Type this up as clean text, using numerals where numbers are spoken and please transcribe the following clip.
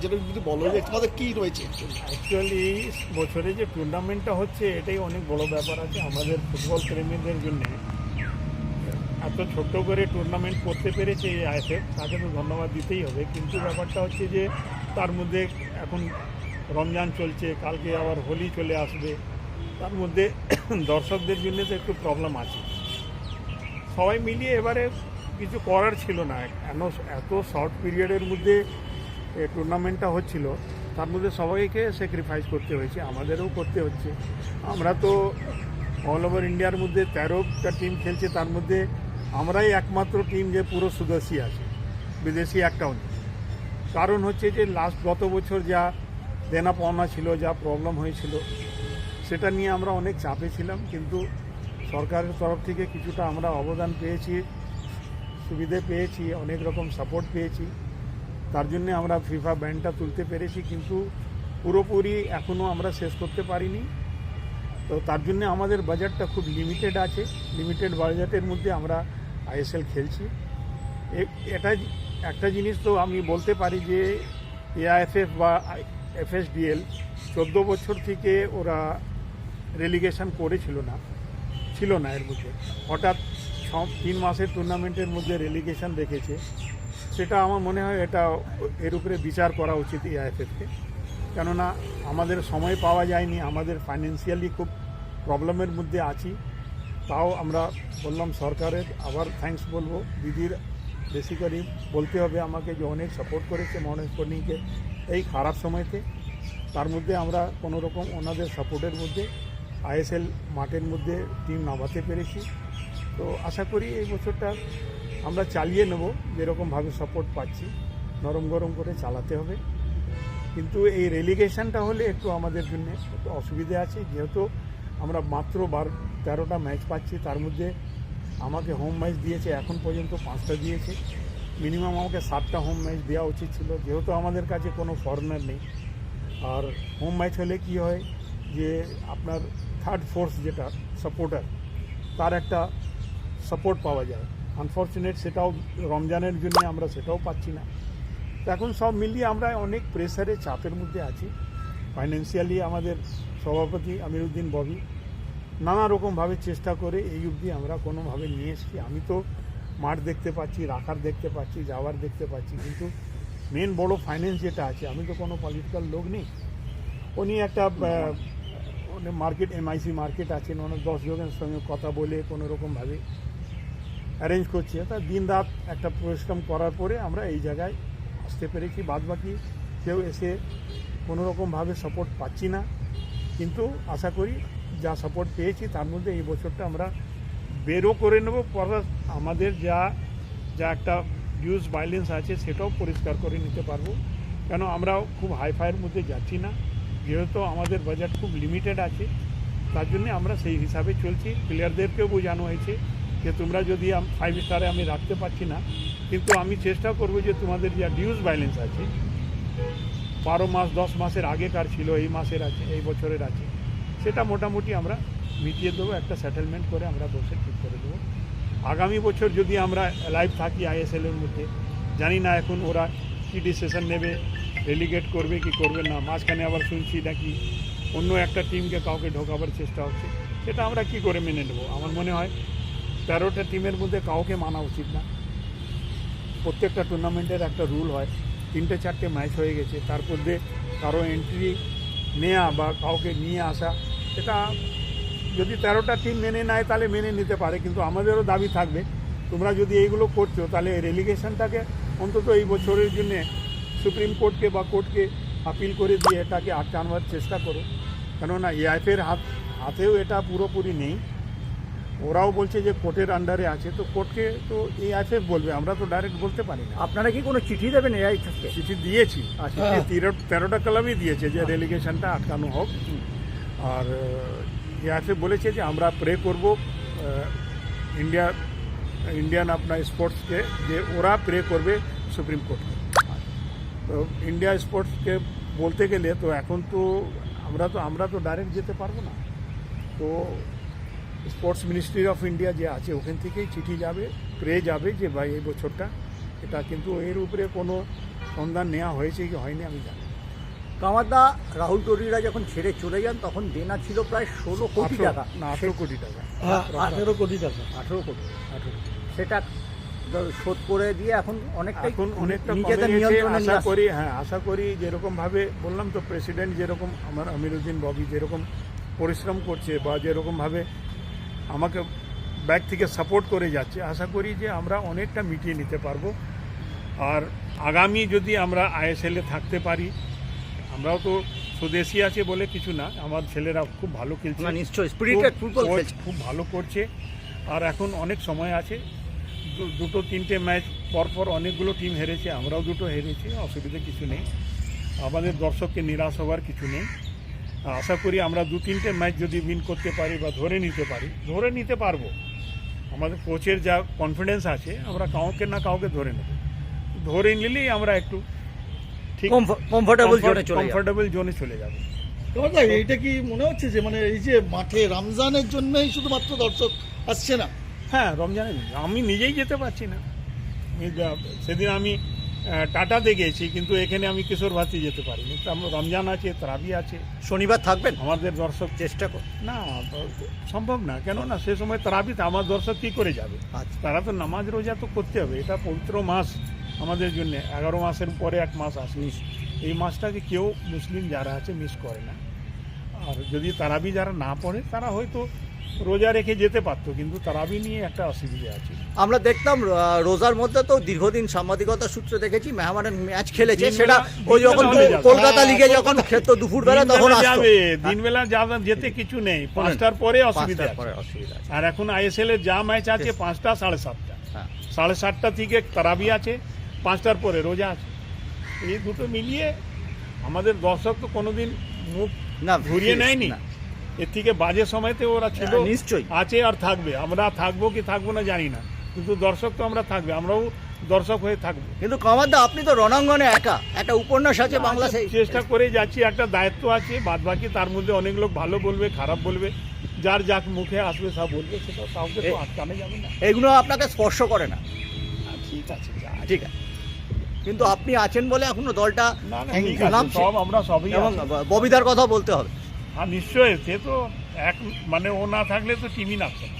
যেটা যদি বলো যে তোমাদের কী রয়েছে? অ্যাকচুয়ালি বছরে যে টুর্নামেন্টটা হচ্ছে এটাই অনেক বড় ব্যাপার আছে আমাদের ফুটবল প্রেমীদের জন্য। এত ছোট্ট করে টুর্নামেন্ট করতে পেরেছে এই আইএফএফ, তাকে তো ধন্যবাদ দিতেই হবে। কিন্তু ব্যাপারটা হচ্ছে যে তার মধ্যে এখন রমজান চলছে, কালকে আবার হোলি চলে আসবে, তার মধ্যে দর্শকদের জন্য তো একটু প্রবলেম আছে। সবাই মিলিয়ে এবারে কিছু করার ছিল না, এত শর্ট পিরিয়ডের মধ্যে টুর্নামেন্টটা হচ্ছিল, তার মধ্যে সবাইকে স্যাক্রিফাইস করতে হয়েছে, আমাদেরও করতে হচ্ছে। আমরা তো অল ওভার ইন্ডিয়ার মধ্যে 13টা টিম খেলছে, তার মধ্যে আমরাই একমাত্র টিম যে পুরো সুদেশী আছে, বিদেশি একটাও নেই। কারণ হচ্ছে যে গত বছর যা দেনা পাওনা ছিল, যা প্রবলেম হয়েছিল, সেটা নিয়ে আমরা অনেক চাপে ছিলাম। কিন্তু সরকারের তরফ থেকে কিছুটা আমরা অবদান পেয়েছি, সুবিধে পেয়েছি, অনেক রকম সাপোর্ট পেয়েছি, তার জন্য আমরা ফিফা ব্যান্ডটা তুলতে পেরেছি। কিন্তু পুরোপুরি এখনও আমরা শেষ করতে পারিনি। তো তার জন্য আমাদের বাজেটটা খুব লিমিটেড আছে, লিমিটেড বাজেটের মধ্যে আমরা আইএসএল খেলছি। এটা একটা জিনিস তো আমি বলতে পারি যে এআইএফএফ বা এফএসডিএল 14 বছর থেকে ওরা রেলিগেশন করেছিল না, ছিল না এর মধ্যে। হঠাৎ 3 মাসের টুর্নামেন্টের মধ্যে রেলিগেশন রেখেছে। সেটা আমার মনে হয় এটা এর উপরে বিচার করা উচিত এআইএফএফকে। কেননা আমাদের সময় পাওয়া যায়নি, আমাদের ফাইন্যান্সিয়ালি খুব প্রবলেমের মধ্যে আছি। তাও আমরা বললাম সরকারের আবার থ্যাঙ্কস বলবো, দিদির বেসিক্যালি বলতে হবে আমাকে, যে অনেক সাপোর্ট করেছে মনোজ পন্ডিংকে এই খারাপ সময়তে। তার মধ্যে আমরা কোনো রকম ওনাদের সাপোর্টের মধ্যে আইএসএল মাঠের মধ্যে টিম নামাতে পেরেছি। তো আশা করি এই বছরটা আমরা চালিয়ে নেব, যেরকমভাবে সাপোর্ট পাচ্ছি নরম গরম করে চালাতে হবে। কিন্তু এই রেলিগেশনটা হলে একটু আমাদের জন্য একটু অসুবিধে আছে, যেহেতু আমরা মাত্র 13টা ম্যাচ পাচ্ছি। তার মধ্যে আমাকে হোম ম্যাচ দিয়েছে এখন পর্যন্ত 5টা দিয়েছে, মিনিমাম আমাকে 7টা হোম ম্যাচ দেওয়া উচিত ছিল, যেহেতু আমাদের কাছে কোনো ফরেনার নেই। আর হোম ম্যাচ হলে কি হয় যে আপনার থার্ড ফোর্স যেটা সাপোর্টার, তার একটা সাপোর্ট পাওয়া যায়। আনফর্চুনেট সেটাও রমজানের জন্য আমরা সেটাও পাচ্ছি না। তো এখন সব মিলিয়ে আমরা অনেক প্রেসারে, চাপের মধ্যে আছি। ফাইন্যান্সিয়ালি আমাদের সভাপতি আমিরুদ্দিন ববি নানা রকমভাবে চেষ্টা করে এই অবধি আমরা কোনোভাবে নিয়ে এসেছি। আমি তো মাঠ দেখতে পাচ্ছি, রাখার দেখতে পাচ্ছি, যাওয়ার দেখতে পাচ্ছি, কিন্তু মেন বড় ফাইন্যান্স যেটা আছে, আমি তো কোনো পলিটিক্যাল লোক নেই। উনি একটা মার্কেট, এমআইসি মার্কেট আছে, অনেক 10 জনের সঙ্গে কথা বলে কোনো রকমভাবে অ্যারেঞ্জ করছে। তা দিন রাত একটা পরিশ্রম করার পরে আমরা এই জায়গায় আসতে পেরেছি। বাদবাকি কেউ এসে কোনো রকমভাবে সাপোর্ট পাচ্ছি না, কিন্তু আশা করি যা সাপোর্ট পেয়েছি তার মধ্যে এই বছরটা আমরা বেরও করে নেব। আমাদের যা একটা ভিউজ ভাইলেন্স আছে সেটাও পরিষ্কার করে নিতে পারবো। কেন আমরাও খুব হাইফাইয়ের মধ্যে যাচ্ছি না, যেহেতু আমাদের বাজেট খুব লিমিটেড আছে। তার জন্য আমরা সেই হিসাবে চলছি। প্লেয়ারদেরকেও বোঝানো হয়েছে যে তোমরা যদি 5 স্টারে আমি রাখতে পারছি না, কিন্তু আমি চেষ্টা করব যে তোমাদের যা ডিউজ ব্যালেন্স আছে 12 মাস 10 মাসের আগেকার ছিল, এই মাসের আছে, এই বছরের আছে, সেটা মোটামুটি আমরা মিটিয়ে দেবো। একটা সেটেলমেন্ট করে আমরা বসে ঠিক করে দেবো। আগামী বছর যদি আমরা লাইভ থাকি আইএসএলের মধ্যে, জানি না এখন ওরা কী ডিসিশন নেবে, রেলিগেট করবে কি করবে না। মাঝখানে আবার শুনছি নাকি অন্য একটা টিমকে কাউকে ঢোকাবার চেষ্টা হচ্ছে, সেটা আমরা কি করে মেনে নেব? আমার মনে হয় 13টা টিমের মধ্যে কাউকে মানা উচিত না। প্রত্যেকটা টুর্নামেন্টের একটা রুল হয়, 3-4টে ম্যাচ হয়ে গেছে, তার মধ্যে কারো এন্ট্রি নেওয়া বা কাউকে নিয়ে আসা, সেটা যদি 13টা টিম মেনে নেয় তাহলে মেনে নিতে পারে। কিন্তু আমাদেরও দাবি থাকবে, তোমরা যদি এইগুলো করছো তাহলে রেলিগেশনটাকে অন্তত এই বছরের জন্যে সুপ্রিম কোর্টকে বা কোর্টকে আপিল করে দিয়ে এটাকে আটকানোর চেষ্টা করো। কেননা এআইএফের হাতেও এটা পুরোপুরি নেই। ওরাও বলছে যে কোর্টের আন্ডারে আছে, তো কোর্টকে তো এআইএফএফ বলবে, আমরা তো ডাইরেক্ট বলতে পারি না। আপনারা কি কোনো চিঠি দেবেন এআইএফএফকে? চিঠি দিয়েছি, 13টা ক্লাবই দিয়েছে যে রেলিগেশনটা আটকানো হোক। আর এআইএফএফ বলেছে যে আমরা প্রে করব ইন্ডিয়ান আপনার স্পোর্টসকে, যে ওরা প্রে করবে সুপ্রিম কোর্টকে। তো ইন্ডিয়া স্পোর্টসকে বলতে গেলে তো এখন তো আমরা তো ডাইরেক্ট যেতে পারবো না। তো স্পোর্টস মিনিস্ট্রি অফ ইন্ডিয়া যে আছে ওখান থেকেই চিঠি যাবে, প্রে যাবে যে ভাই এই বছরটা এটা, কিন্তু এর উপরে কোনো সন্ধান নেওয়া হয়েছে কি হয়নি আমি জানি না। কামারদা রাহুল টরিরা যখন ছেড়ে চলে যান তখন দেনা ছিল প্রায় 16 কোটি টাকা। 18 কোটি টাকা। 18 কোটি টাকা। 18 কোটি। সেটা শোধ করে দিয়ে এখন অনেকটাই এখন অনেকটা নিজেদের কমে গেছে। নিয়ন্ত্রণে নিয়ে আসছে। আশা করি যেরকম ভাবে বললাম তো, প্রেসিডেন্ট যেরকম আমার আমিরুদ্দিন ববি যেরকম পরিশ্রম করছে বা যেরকম ভাবে আমাকে ব্যাক থেকে সাপোর্ট করে যাচ্ছে, আশা করি যে আমরা অনেকটা মিটিয়ে নিতে পারবো। আর আগামী যদি আমরা আইএসএলে থাকতে পারি, আমরাও তো স্বদেশি আছে বলে কিছু না, আমার ছেলেরা খুব ভালো খেলছে, না, নিশ্চয়ই স্পিরিটেড ফুটবল কোচ খেলছে। খুব ভালো করছে। আর এখন অনেক সময় আছে, দুটো তিনটে ম্যাচ পরপর অনেকগুলো টিম হেরেছে, আমরাও দুটো হেরেছি, অসুবিধা কিছু নেই। আমাদের দর্শককে নিরাশ হওয়ার কিছু নেই। আশা করি আমরা 2-3টে ম্যাচ যদি উইন করতে পারি বা ধরে নিতে পারবো। আমাদের কোচের যা কনফিডেন্স আছে, আমরা কাউকে না কাউকে ধরে নিলেই আমরা একটু ঠিক কমফোর্টেবল জোনে চলে যাবো। তোমার দা, এইটা কি মনে হচ্ছে যে মানে এই যে মাঠে রমজানের জন্যই শুধুমাত্র দর্শক আসছে না? হ্যাঁ, রমজানে আমি নিজেই যেতে পারছি না। সেদিন আমি টাটাতে গেছি, কিন্তু এখানে আমি কিশোর ভাতি যেতে পারিনি। তো আমার রমজান আছে, তারাবি আছে। শনিবার থাকবেন? আমাদের দর্শক চেষ্টা কর। না, সম্ভব না। কেন না, সে সময় তারাবিতে আমার দর্শক কী করে যাবে? আচ্ছা। তারা তো নামাজ রোজা তো করতে হবে। এটা পবিত্র মাস আমাদের জন্য। 11 মাসের পরে এক মাস আসে। এই মাসটাকে কেউ মুসলিম যারা আছে মিস করে না। আর যদি তারাবি যারা না পড়ে, তারা হয়তো রোজা রেখে যেতে পারতো, কিন্তু তারাবি নিয়ে একটা অসুবিধা আছে। আমরা দেখতাম রোজার মধ্যে তো দীর্ঘদিন সাংবাদিকতা সূত্রে দেখেছি মেহমানের ম্যাচ খেলেছে, সেটা ওই যখন কলকাতা লিগে যখন খেলতো দুপুরবেলা তখন যাবে। দিনবেলা যেতে কিছু নেই, 5টার পরে অসুবিধা আছে। আর এখন আইএসএল এর যা ম্যাচ আছে 5টা 7:30, 7:30 থেকে তারাবি আছে, 5টার পরে রোজা আছে। এই দুটো মিলিয়ে আমাদের দর্শক তো কোনোদিন মুখ ঘুরিয়ে নেয়নি। এর থেকে বাজে সময়তে ওরা ছিল, নিশ্চয়ই আছে আর থাকবে। আমরা থাকবো কি থাকবো না জানি না, কিন্তু দর্শক তো আমরা থাকবে, আমরাও দর্শক হয়ে থাকবো। কিন্তু কামারদা, আপনি তো রণাঙ্গনে একা, একটা উপন্যাস আছে বাংলা, সেই চেষ্টা করে যাচ্ছি, একটা দায়িত্ব আছে। বাদ বাকি তার মধ্যে অনেক লোক ভালো বলবে, খারাপ বলবে, যার যাক মুখে আসবে সব বলবে, সেটা কাউকে তো আটকানো যাবে না। এগুলো আপনাকে স্পর্শ করে না? ঠিক আছে, ঠিক আছে, কিন্তু আপনি আছেন বলে এখনো দলটা নামছে। সব আমরা সবই, এবং ববিদার কথা বলতে হবে। নিশ্চয়ই। সে তো ও না থাকলে তো টিমই নামছে না।